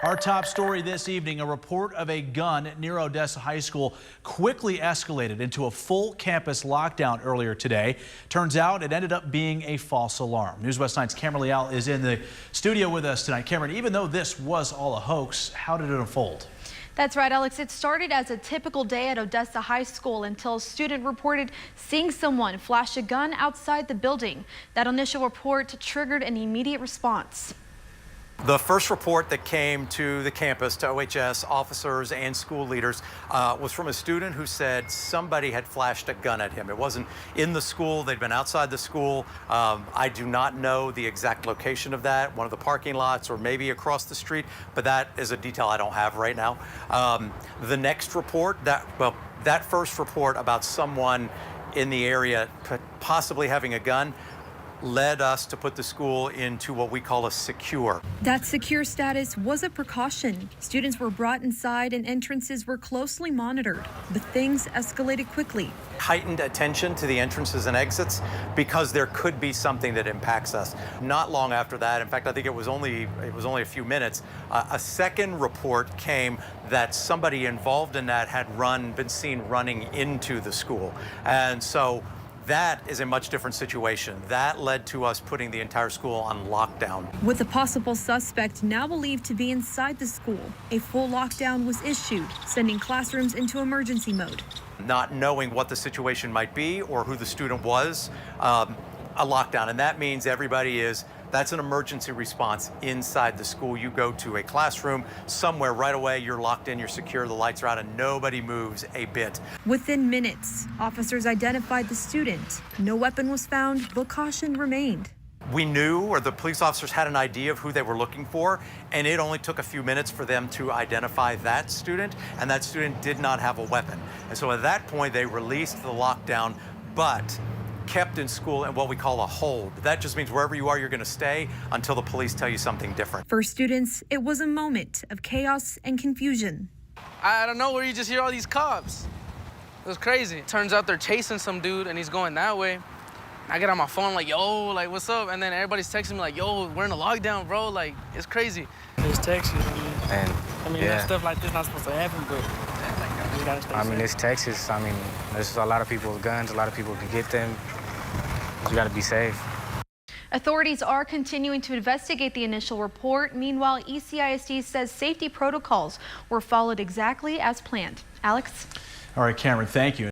Our top story this evening, a report of a gun near Odessa High School quickly escalated into a full campus lockdown earlier today. Turns out it ended up being a false alarm. News West 9's Cameron Leal is in the studio with us tonight. Cameron, even though this was all a hoax, how did it unfold? That's right, Alex. It started as a typical day at Odessa High School until a student reported seeing someone flash a gun outside the building. That initial report triggered an immediate response. The first report that came to the campus, to OHS officers and school leaders, was from a student who said somebody had flashed a gun at him. It wasn't in the school. They'd been outside the school. I do not know the exact location of that, one of the parking lots or maybe across the street, but that is a detail I don't have right now. The next report, that first report about someone in the area possibly having a gun led us to put the school into what we call a secure. That secure status was a precaution. Students were brought inside and entrances were closely monitored, but things escalated quickly. Heightened attention to the entrances and exits because there could be something that impacts us. Not long after that, in fact, I think it was only a few minutes, a second report came that somebody involved in that had been seen running into the school. And so that is a much different situation. That led to us putting the entire school on lockdown. With a possible suspect now believed to be inside the school, a full lockdown was issued, sending classrooms into emergency mode. Not knowing what the situation might be or who the student was, a lockdown. And that means that's an emergency response inside the school. You go to a classroom somewhere right away, you're locked in, you're secure, the lights are out, and nobody moves a bit. Within minutes, officers identified the student. No weapon was found, but caution remained. We knew, or the police officers had an idea of who they were looking for, and it only took a few minutes for them to identify that student, and that student did not have a weapon. And so at that point, they released the lockdown, but kept in school in what we call a hold. That just means wherever you are, you're going to stay until the police tell you something different. For students, it was a moment of chaos and confusion. I don't know where you just hear all these cops. It was crazy. Turns out they're chasing some dude and he's going that way. I get on my phone like, yo, like, what's up? And then everybody's texting me like, yo, we're in a lockdown, bro. Like, it's crazy. It's Texas. Yeah. Stuff like this not supposed to happen, but we gotta stay safe. It's Texas. There's a lot of people with guns. A lot of people can get them. You gotta be safe. Authorities are continuing to investigate the initial report. Meanwhile, ECISD says safety protocols were followed exactly as planned. Alex? All right, Cameron, thank you.